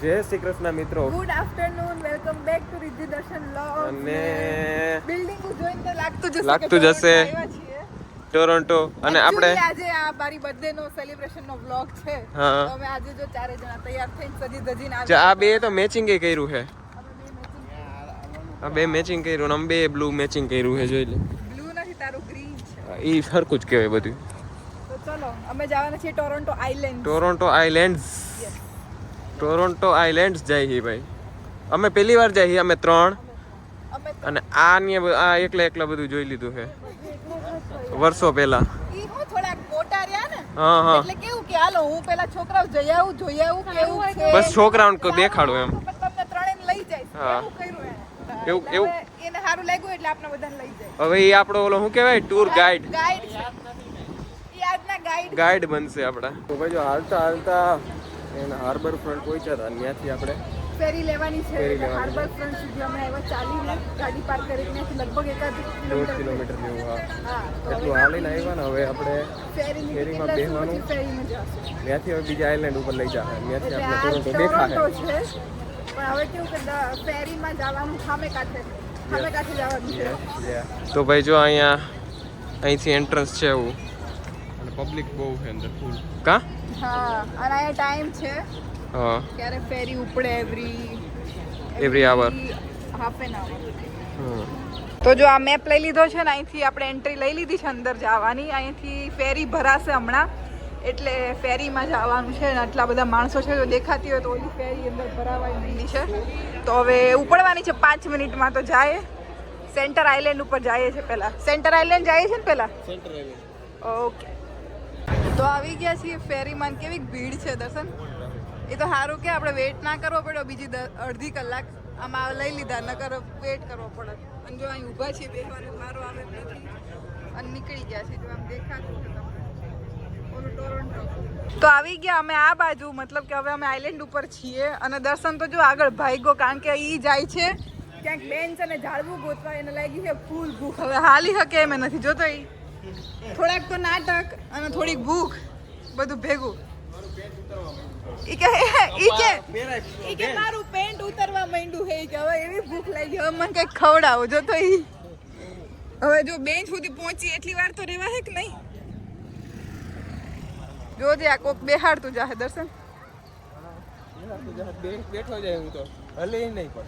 જય શ્રી કૃષ્ણ મિત્રો. Good afternoon, welcome back to Riddhi દર્શન વ્લોગ. અને બિલ્ડિંગ જોઈને તો લાગતું જશે ટોરોન્ટો. અને આપણે આજે આ મારી બર્થડે નો સેલિબ્રેશન નો વ્લોગ છે. તો અમે આજે જો ચારે જણા તૈયાર થઈને સજી ધજીને આ બે તો મેચિંગ એ કર્યું છે. આ બે મેચિંગ કર્યું ને અમે બે બ્લુ મેચિંગ કર્યું છે. જોઈ લે. બ્લુ નથી, તારું ગ્રીન છે. ઈ સરખું જ કહેવાય બધું. તો ચલો અમે જવાના છીએ Toronto island. Toronto islands. Toronto islands જાય છે ભાઈ. અમે પહેલી વાર જાય છે, અમે 3. અને આ એકલા બધું જોઈ લીધું છે વર્ષો પહેલા. ઈ હું થોડાક મોટા રહ્યા ને, હા એટલે કેવું કે હાલો હું પેલા છોકરાઓ જોઈ આવું કેવું છે. બસ છોકરાઓને દેખાડો એમ. તમને ત્રણેયને લઈ જાય. હા. એવું એને સારું લાગ્યું એટલે આપણે બધાને લઈ જાય. હવે એ આપણો ઓલો શું કહેવાય, ટૂર ગાઈડ ગાઈડ બનશે આપણા. તો ભાઈ જો હાલતા એના હાર્બર ફ્રન્ટ પહોંચ્યા હતા. ત્યાંથી આપણે ફેરી લેવાની છે. હાર્બર ફ્રન્ટ સુધી અમે આવ્યા ચાલીને, ગાડી પાર્ક કરીને લગભગ 1 કિલોમીટર જેવું. હા, એટલું હાલીને આવ્યા ને. હવે આપણે ફેરીમાં બેસવાનું. ત્યાંથી હવે બીજા આઇલેન્ડ ઉપર લઈ જાય. ત્યાંથી આપણે ટોરોન્ટો દેખાય છે. પણ હવે કેવું કે ફેરીમાં જવાનું સામે કાંઠે જવાનું છે. તો ભાઈ જો અહીંથી એન્ટ્રન્સ છે એવું. અને પબ્લિક બહુ છે અંદર ફૂલ. કા હા, અને આ ટાઈમ છે. હા, ક્યારે ફેરી ઉપડે એવરી આવર, હાફ એન આવર. તો જો આ મેપ લઈ લીધો છે ને, અહીંથી આપણે એન્ટ્રી લઈ લીધી છે અંદર જવાની. અહીંથી ફેરી ભરાશે હમણાં, એટલે ફેરીમાં જવાનું છે. અને આટલા બધા માણસો છે, જો દેખાતી હોય તો ઓલી ફેરી અંદર ભરાવાઈ માંડી છે. તો હવે ઉપડવાની છે 5 મિનિટમાં. તો જાય સેન્ટર આઇલેન્ડ ઉપર જાય છે. પહેલા સેન્ટર આઇલેન્ડ જાય છે ને પહેલા. ઓકે, તો આવી ગયા છીએ ફેરીમાં. કેવી ભીડ છે દર્શન. એ તો સારું કે આપણે વેઇટ ના કરવો પડ્યો બીજી અડધી કલાક આમાં લઈ લીધા, નકર વેઇટ કરવો પડે. અને જો અહીં ઊભા છીએ બેસવાનો મારો આવે નથી અને નીકળી ગયા છે. જો આમ દેખાતું છે તમને ઓલું ટોરોન્ટો. તો આવી ગયા અમે આ બાજુ, મતલબ કે હવે અમે આઇલેન્ડ ઉપર છીએ. અને દર્શન તો જો આગળ ભાગ્યો, કારણ કે ઈ જાય છે ક્યાંક બેન્ચ અને ઝાડવું ગોતવા. એને લાગી છે ફૂલ ભૂખ. હવે હાલી શકે એમ નથી. જોતો ઈ થોડાક તો નાટક અને થોડીક ભૂખ, બધું ભેગું. ઈ કે મારું પેન્ટ ઉતરવા માંડ્યું છે. કે હવે એવી ભૂખ લાગી, હવે મને કઈક ખવડાવો. જો તો ઈ હવે જો બેન્ચ સુધી પહોંચી એટલી વાર તો રહેવા હે કે નહીં. જોજે આ કોક બેહાડતું જાહે દર્શન. બેઠો જાય હું તો હલે નહીં પણ.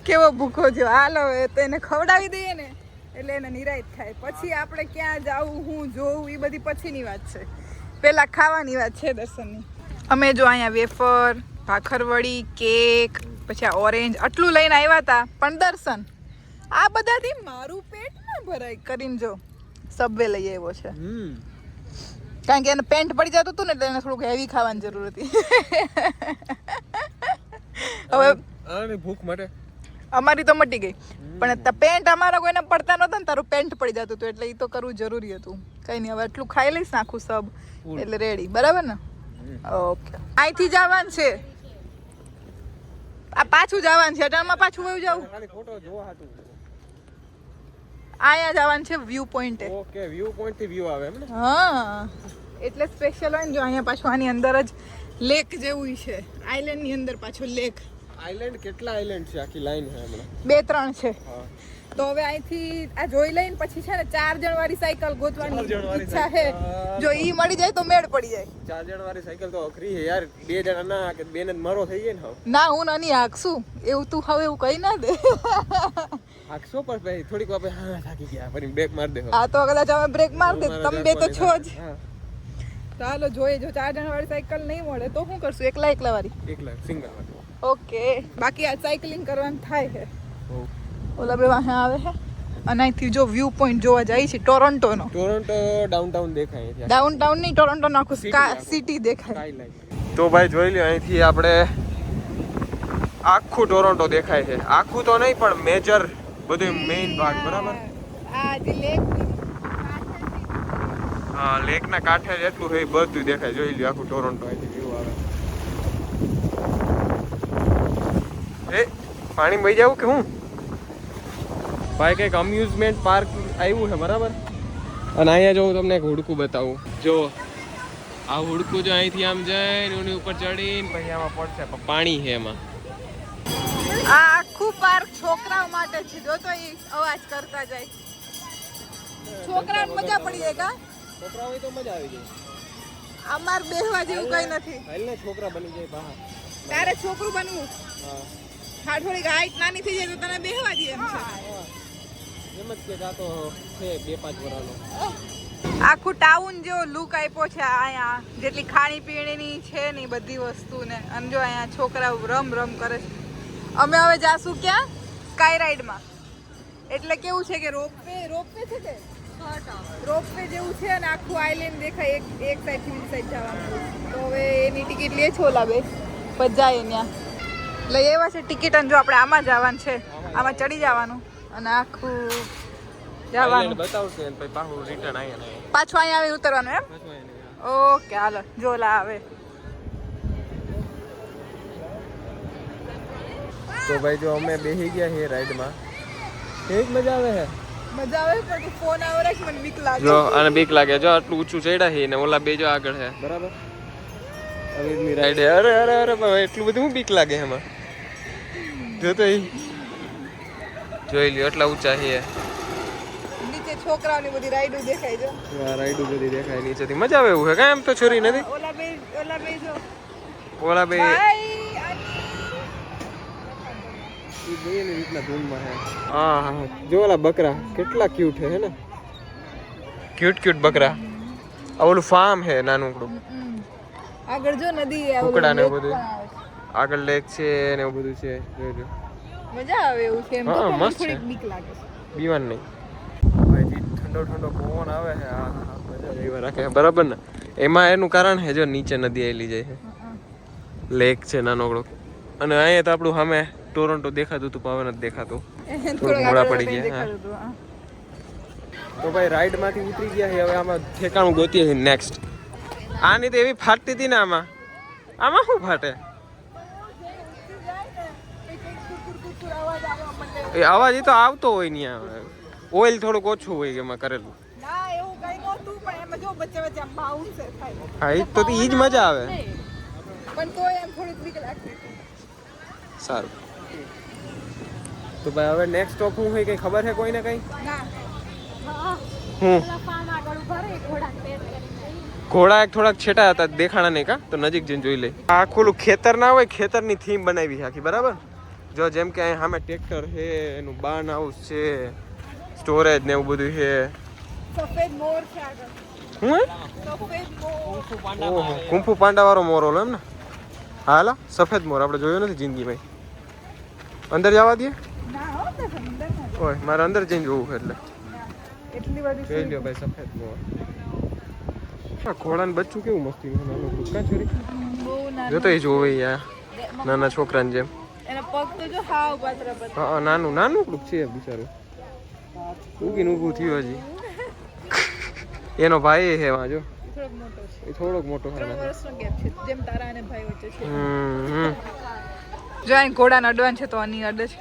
કેવો ભૂખો છે. હાલો તો એને ખવડાવી દઈએ ને એટલે એને નિરાશ થાય. પછી આપણે ક્યાં જાવું, હું જોઉં, એ બધી પછીની વાત છે. પેલા ખાવાની વાત છે દર્શનની. અમે જો અહીંયા વેફર, ભાખરવડી, કેક, પછી આ ઓરેન્જ આટલું લઈને આવ્યા હતા. પણ દર્શન આ બધાથી મારું પેટ ના ભરાય કરીને જો સબવે લઈ આવ્યો છે. કારણ કે એને પેન્ટ પડી જતું હતું ને, એટલે એને થોડુંક હેવી ખાવાની જરૂર હતી. હવે ભૂખ માટે અમારી તો મટી ગઈ, પણ પેન્ટ અમારા કોઈને પડતા નહોતા ને, તારું પેન્ટ પડી જતું હતું એટલે એ તો કરવું જરૂરી હતું. કઈ નહીં, હવે એટલું ખાઈ લઈશ નાખું સબ એટલે રેડી. બરાબર ને? ઓકે, અહીંથી જવાનું છે. આ પાછું જવાનું છે. અટાણમાં પાછું વયું જવું. અહીંયા જવાનું છે વ્યૂ પોઈન્ટે. ઓકે, વ્યૂ પોઈન્ટ થી વ્યૂ આવે એમ ને? હા, એટલે સ્પેશિયલ હોય ને. જો અહીંયા પાછું આની અંદર જ લેક જેવું છે. આઇલેન્ડ ની અંદર પાછો લેક. આઇલેન્ડ કેટલા આઇલેન્ડ છે? આખી લાઈન છે હમણાં 2-3 છે. તો હવે અહીંથી આ જોઈ લઈને પછી છે ને 4 જણ વાળી સાયકલ ગોતવાની ઈચ્છા છે. જો ઈ મળી જાય તો મેળ પડી જાય. 4 જણ વાળી સાયકલ તો અઘરી છે યાર. 2 જણા ના કે બેને મરો થઈ જાય ને. ના, હું નાની હાકશું એવું તું હવે એવું કહી ના દે. હાકશો પર ભાઈ થોડીક વાર હા થાકી ગયા ફરી બ્રેક માર દે. હા, તો કદાચ અમે બ્રેક માર દે. તમે બે તો છો જ. ચાલો જોઈએ. જો 4 જણ વાળી સાયકલ નહીં મળે તો શું કરશું? એકલા વાળી? એકલા સિંગલ વાળી. ઓકે, બાકી આ સાયકલિંગ કરવાનું થાય છે. ઓલા બે વાહે આવે છે. અને અહીંથી જો વ્યૂ પોઈન્ટ જોવા જાય છે ટોરોન્ટોનો. ટોરોન્ટો ડાઉનટાઉન દેખાય છે. ડાઉનટાઉન નહીં, ટોરોન્ટોનો આખું સિટી દેખાય. તો ભાઈ જોઈ લ્યો, અહીંથી આપણે આખું ટોરોન્ટો દેખાય છે. આખું તો નહીં પણ મેજર બધું મેઇન ભાગ. બરાબર? આ જે લેક, હા, લેકના કાંઠે જેટલું છે બધું દેખાય. જોઈ લ્યો આખું ટોરોન્ટો અહીંથી વ્યૂ આવે. એ પાણી બહી જવું કે હું ભાઈ? કંઈક અમ્યુઝમેન્ટ પાર્ક આવ્યું છે. બરાબર? અને અહીંયા જો હું તમને એક હુડકું બતાવું. જો આ હુડકું જો અહીંથી આમ જઈને એની ઉપર ચડીને પછી આમાં પડશે પણ પાણી છે એમાં. આ આખું પાર્ક છોકરાઓ માટે છે. જો તો એ અવાજ કરતા જાય. છોકરાને મજા પડી જાય કા? છોકરા હોય તો મજા આવી જાય. અમાર બેહવા જેવું કઈ નથી. હાલને છોકરા બની જાય બહાર. તારે છોકરું બનવું? હા. હા, થોડીક હાઈટ નાની થઈ જાય તો તને બેહવા દે એમ છે. એમ જ કે જાતો છે 2-5 વર્ષનો. આખું ટાઉન જેવો લુક આપ્યો છે અહીંયા. જેટલી ખાણી પીણીની છે ને બધી વસ્તુને. અને જો અહીંયા છોકરાઓ રમ કરે છે. અમે હવે જાશું ક્યાં? સ્કાય રાઈડમાં. એટલે કેવું છે કે રોપવે છે કે રોપવે જેવું છે અને આખું આઈલેન્ડ દેખાય એક સાઈડ થી બીજી સાઈડ જવાનું. તો હવે એની ટિકિટ લે છો લાગે પછી જાય ત્યાં લઈ એવા છે ટિકિટ. અને જો આપણે આમાં જવાનું છે, આમાં ચડી જવાનું અને આખું જવાનું બતાવશે ને પછી પાછું રિટર્ન આયા પાછું અહીંયા આવી ઉતરવાનું એમ. ઓકે હાલો જોલા આવે. તો ભાઈ જો અમે બેસી ગયા છે રાઈડમાં. કેવી મજા આવે છે? મજા આવે પણ ફોન આવે રે મને બીક લાગે. જો આને બીક લાગે. જો આટલું ઊંચું ચડ્યા છે ને ઓલા બે જો આગળ છે બરાબર. અવિદની રાઈડ છે. અરે ભાઈ એટલું બધું હું બીક લાગે એમાં. જો તો જોઈ લ્યો એટલા ઊંચા છે. નીચે છોકરાઓની બધી રાઈડો દેખાય છે. આ રાઈડો બધી દેખાય નીચેથી. મજા આવે એવું છે કાં? એમ તો છોરી નથી. ઓલા બે જો ઓલા બે ભાઈ બેની રીતના ધૂનમાં છે. હા જો ઓલા બકરા કેટલા ક્યુટ છે ને. ક્યુટ બકરા. આ ઓલું ફાર્મ છે નાનકડું. આગળ જો નદી કુકડા ને બધું આગળ લેક છે ને એવું બધું છે. જોજો મજા આવે એવું છે. એમ તો પણ થોડીક બીક લાગે છે. બીવાન નહીં ભાઈ. ઠંડો પવન આવે છે. આ મજા લેવા રાખે બરાબર ને. એમાં એનું કારણ છે જો નીચે નદી આવેલી જાય છે. લેક છે નાનકડો. અને અહીંયા તો આપણું સામે ટોરોન્ટો દેખાતું હતું પવન જ દેખાતું. થોડુંક મોડા પડી ગયા. તો ભાઈ રાઈડ માંથી ઉતરી ગયા છે. હવે આમાં ઠેકાણું ગોતીએ છીએ નેક્સ્ટ. આની તો એવી ફાટતી હતી ને આમાં શું ફાટે? એ અવાજ એ તો આવતો હોય ત્યાં. ઓઇલ થોડુંક ઓછું હોય એમાં કરેલું. ના એવું કઈ નહોતું પણ એમાં જો વચ્ચે આમ બાઉન્સ થાય. હા એ તો ઈ જ મજા આવે. પણ તો એમ થોડીક બીક લાગતી હતી. સારું. તો ભાઈ હવે નેક્સ્ટ સ્ટોપ શું હોય કઈ ખબર છે કોઈને કઈ? ના ઘોડા એક થોડાક છેટા હતા દેખાણા નહીં કા? તો નજીક જઈને જોઈ લે. આ ખુલ્લું ખેતર ના હોય, ખેતરની થીમ બનાવી છે આખી બરાબર. જો જેમ કે અહીં સામે ટ્રેક્ટર છે, એનું બાર્ન હાઉસ છે, સ્ટોરેજ ને એવું બધું છે. સફેદ મોર છે આગળ. હું સફેદ મોર. ઓહો કુંફુ પાંડા વાળો મોર ઓલો એમ ને? હાલા સફેદ મોર આપણે જોયો નથી જિંદગીમાં. અંદર જવા દે? ના હો તો અંદર ના. ઓય મારે અંદર જઈને જોવું છે એટલે. એટલી બધી જોઈ લ્યો ભાઈ સફેદ મોર. આ ઘોડાનું બચ્ચું કેવું મસ્તી નાનું કા છોરી. બહુ નાનું. જો તો એ જોવે યાર નાના છોકરાને જેમ. એના પગ તો જો હાવ પાતરા પાતરા. હા નાનું કડુક છે બિચારું. ઊભીને ઊભું થયું હજી. એનો ભાઈ છે વાં જો. થોડોક મોટો છે. એ થોડોક મોટો છે. 3 વર્ષનો ગેપ છે જેમ તારા અને ભાઈ વચ્ચે છે. હમ જો અહીં ઘોડાને અડવાન છે તો આની અડે છે.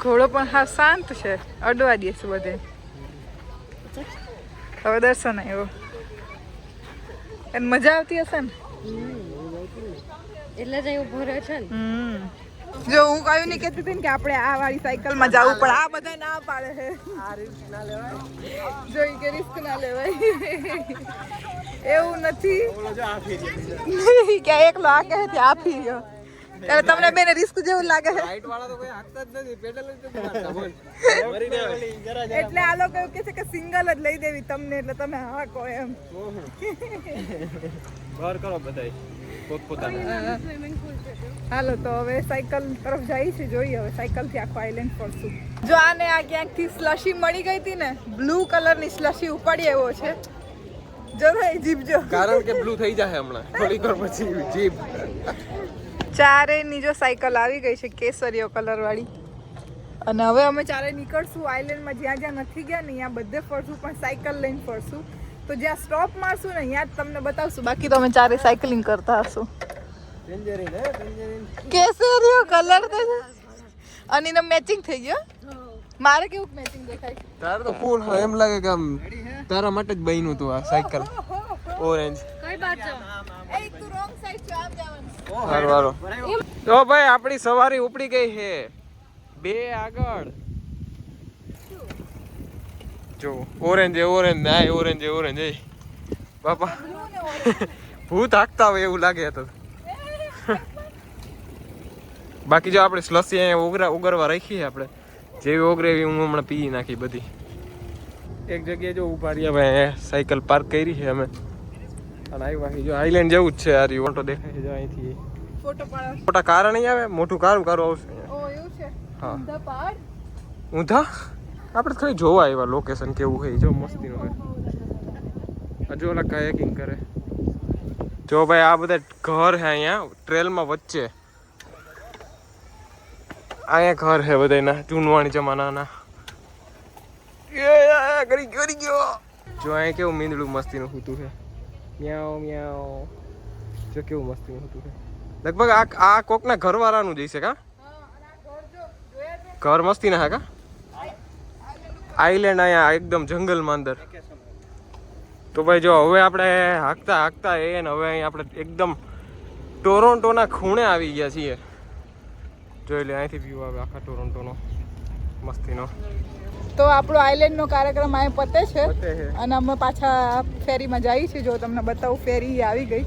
ઘોડો પણ હા શાંત છે. અડવા દે છે બધે. હવે દર્શન આવ્યો. એને મજા આવતી હશે ને? એટલે જ એવું ભરે છે ને. જો હું કયું નહીં કહેતી હતી ને કે આપણે આ વાળી સાયકલમાં જવું પણ આ બધા ના પાડે છે. આ રિસ્ક ના લેવાય. જોઈ કે રિસ્ક ના લેવાય. એવું નથી કે એકલો આ કહે છે આપી ગયો ત્યારે તમને બેને રિસ્ક જેવું લાગે છે. રાઈટ વાળા તો કોઈ હાંકતા જ નથી, પેડલ જ નથી મારતા. બોલ મરી જાય. એટલે આ લોકો એવું કહે છે કે સિંગલ જ લઈ દેવી તમને એટલે તમે હા કહો એમ. ઘર કરો બધાય પોતપોતાના. હાલો તો હવે સાયકલ તરફ જઈએ છીએ. જોઈએ હવે સાયકલ થી આખો આઈલેન્ડ ફરશું. જો આને આ ક્યાંકથી સ્લશી મળી ગઈ હતી ને, બ્લુ કલરની સ્લશી ઉપાડી આવ્યો છે. જો ભાઈ જીપ જો. કારણ કે બ્લુ થઈ જાય હમણાં થોડીક વાર પછી જીપ. ચારેયની જો સાયકલ આવી ગઈ છે કેસરીયો કલર વાળી. અને હવે અમે ચારે નીકળશું આઈલેન્ડમાં. જ્યાં જ્યાં નથી ગયા ને ત્યાં બધે ફરશું પણ સાયકલ લઈને ફરશું. તો જ્યાં સ્ટોપ મારશું ને ત્યાં જ તમને બતાવશું. બાકી તો અમે ચારે સાયકલિંગ કરતા હશું. ડેન્જરિન હે ડેન્જરિન. કેસરીયો કલર તો છે અને એનો મેચિંગ થઈ ગયો. મારે કેવું મેચિંગ દેખાય? તારે તો ફૂલ એમ લાગે કે આમ તારા માટે જ બન્યું તું આ સાયકલ ઓરેન્જ. કઈ બાજુ? એ તું રોંગ સાઈડ છે, આમ જવાનું. હારું હાલો. તો ભાઈ આપણી સવારી ઉપડી ગઈ છે 2 આગળ. જો ઓરેન્જ ના ઓરેન્જ એ બાપા ભૂત હાંકતા હોય એવું લાગે તો. બાકી જો આપણે સ્લસી અહીંયા ઉગરવા રાખી આપણે જેવી ઓગરે એવી હું હમણાં પી નાખી બધી. એક જગ્યાએ જો ઉભા રહ્યા ભાઈ સાયકલ પાર્ક કરી છે અમે અને આવ્યા જો આઈલેન્ડ જેવું જ છે યાર. ઓટો દેખાય છે જો અહીંથી મોટા કાર નહીં આવે, મોટું કારું આવશે. ઓ એવું છે. હા ઊંધા પહાડ. ઊંધા આપણે ખાલી જોવા આવ્યા લોકેશન કેવું છે જો મસ્તીનું છે. હજુ ઓલા કાયાકિંગ કરે જો ભાઈ. આ બધા ઘર છે અહીંયા ટ્રેલમાં વચ્ચે. અહીંયા ઘર છે બધાના જૂનવાણી જમાનાના. કરી ગયો જો અહીંયા કેવું મીંદડું મસ્તીનું હોતું છે. મ્યાઉ મ્યાઉ જો કેવું મસ્તીનું હોતું છે. લગભગ આ કોકના ઘરવાળાનું જઈશે કા ઘર મસ્તી ના હે કા. આઈલેન્ડ અહીંયા એકદમ જંગલમાં અંદર. તો ભાઈ જો હવે આપણે હાંકતા એ ને હવે અહીં આપણે એકદમ ટોરોન્ટોના ખૂણે આવી ગયા છીએ. જોઈ લે અહીંથી વ્યૂ આવે આખા ટોરોન્ટોનો મસ્તીનો. તો આપણો આઈલેન્ડ નો કાર્યક્રમ અહીં પતે છે અને અમે પાછા ફેરીમાં જઈએ છીએ. જો તમને બતાવું ફેરી આવી ગઈ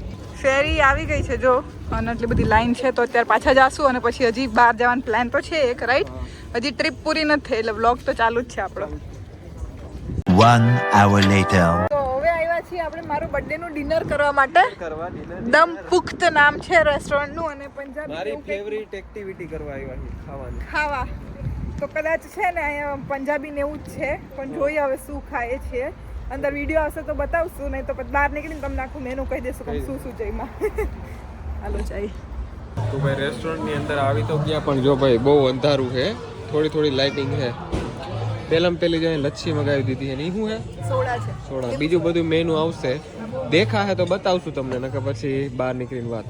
છે જો. અને એટલી બધી લાઈન છે તો અત્યારે પાછા જાશું અને પછી હજી બહાર જવાનો પ્લાન તો છે એક રાઈટ. હજી ટ્રીપ પૂરી નથી થઈ એટલે વ્લોગ તો ચાલુ જ છે આપણો. 1 hour later. તો હવે આવ્યા છીએ આપણે મારું બર્થડે નું ડિનર કરવા માટે. દમ પુખ્ત નામ છે રેસ્ટોરન્ટ નું અને પંજાબી મારી ફેવરિટ એક્ટિવિટી કરવા આવ્યા છે ખાવા. તો કદાચ છે ને અહીંયા પંજાબી ને એવું જ છે પણ જોઈએ હવે શું ખાય છે. અંદર વિડીયો આવશે તો બતાવશું, નહીં તો પછી બહાર નીકળીને તમને આખું મેનુ કહી દેશું કે શું જઈમાં. હાલો જઈ. તો ભાઈ રેસ્ટોરન્ટની અંદર આવી તો ગયા પણ જો ભાઈ બહુ અંધારું છે. થોડી લાઇટિંગ છે. પહેલી જો લચ્છી મગાવી દીધી છે. શું છે? સોડા. બીજું બધું મેનુ આવશે દેખા હે તો બતાવશું તમને, નકર પછી બહાર નીકળીને વાત.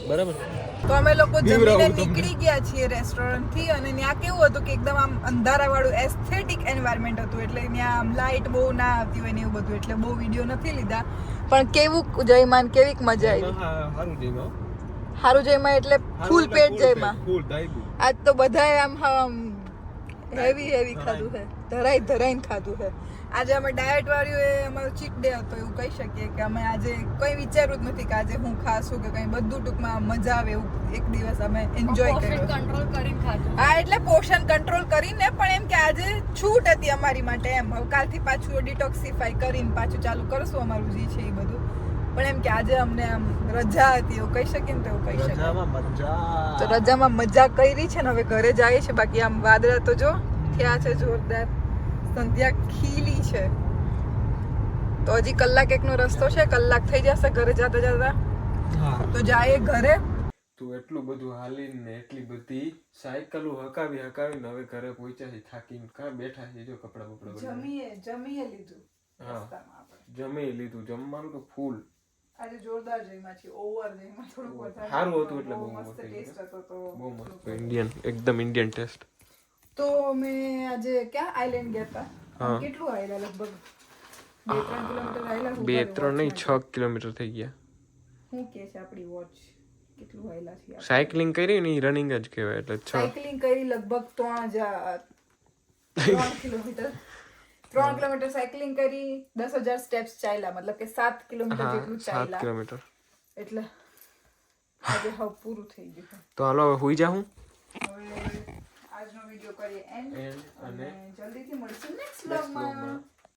બરાબર. તો અમે લોકો જમીને નીકળી ગયા છીએ રેસ્ટોરન્ટ થી અને ત્યાં કેવું હતું કે એકદમ આમ અંધારા વાળું એસ્થેટિક એન્વાયરમેન્ટ હતું. એટલે ત્યાં આમ લાઇટ બહુ ના આવતી હોય ને એવું બધું એટલે બહુ વિડીયો નથી લીધા. પણ કેવું જયમાન કેવીક મજા આવી. સારું જયમાં એટલે ફૂલ પેટ જયમાં. આજ તો બધાએ આમ હેવી ખાધું છે. ધરાઈને ખાધું છે. આજે અમે ડાયટ વાળું એ અમારો ચીટ ડે હતો એવું કહી શકીએ કે અમે આજે કંઈ વિચાર્યું જ નથી કે આજે હું ખાશું કે કંઈ. બધું ટૂંકમાં મજા આવે એવું એક દિવસ અમે એન્જોય કર્યો. કંટ્રોલ કરીને ખાધું. હા એટલે પોષણ કંટ્રોલ કરીને પણ એમ કે આજે છૂટ હતી અમારી માટે એમ. હવે કાલથી પાછું ડિટોક્સિફાઈ કરીને પાછું ચાલુ કરશું અમારું જે છે એ બધું. પણ એમ કે આજે અમને આમ રજા હતી એવું કહી શકીએ ને તો એવું કહી શકીએ. તો રજામાં મજા કરી છે ને હવે ઘરે જઈએ છે. બાકી આમ વાદળા તો જો થયા છે જોરદાર. સંધ્યા ખીલી છે તો હજી કલાક એકનો રસ્તો છે. કલાક થઈ જશે ઘરે જતા તો જાય ઘરે. તું એટલું બધું હાલીને એટલી બધી સાયકલો હકાવીને હવે ઘરે પહોંચ્યા છે થાકીને. કાં બેઠા છે જો કપડા બપડા જમીએ લીધું. જમી લીધું. જમવાનું તો ફૂલ. આજે જોરદાર જઈમાં છે. ઓવર જઈમાં થોડું વધારે સારું હતું એટલે બહુ મસ્ત ટેસ્ટ હતો. તો બહુ મસ્ત એકદમ ઇન્ડિયન ટેસ્ટ. તો મેં આજે ક્યાં આઈલેન્ડ ગયા હતા. કેટલું આયલા લગભગ 2-3 કિલોમીટર આયલા. 2-3 નહીં 6 કિલોમીટર થઈ ગયા. શું કે છે આપણી વોચ કેટલું આયલા છે. સાયકલિંગ કરી ને રનિંગ જ કહેવાય એટલે સાયકલિંગ કરી લગભગ 3 કિલોમીટર. 3 કિલોમીટર સાયકલિંગ કરી. 10,000 સ્ટેપ્સ ચાલ્યા મતલબ કે 7 કિલોમીટર જેટલું ચાલ્યા. 7 કિલોમીટર એટલે આજે હવે પૂરું થઈ ગયું. તો હાલો હવે હુઈ જાઉં. હવે આજનો વિડિયો કરીએ એન્ડ અને જલ્દીથી મળીશું નેક્સ્ટ વ્લોગમાં.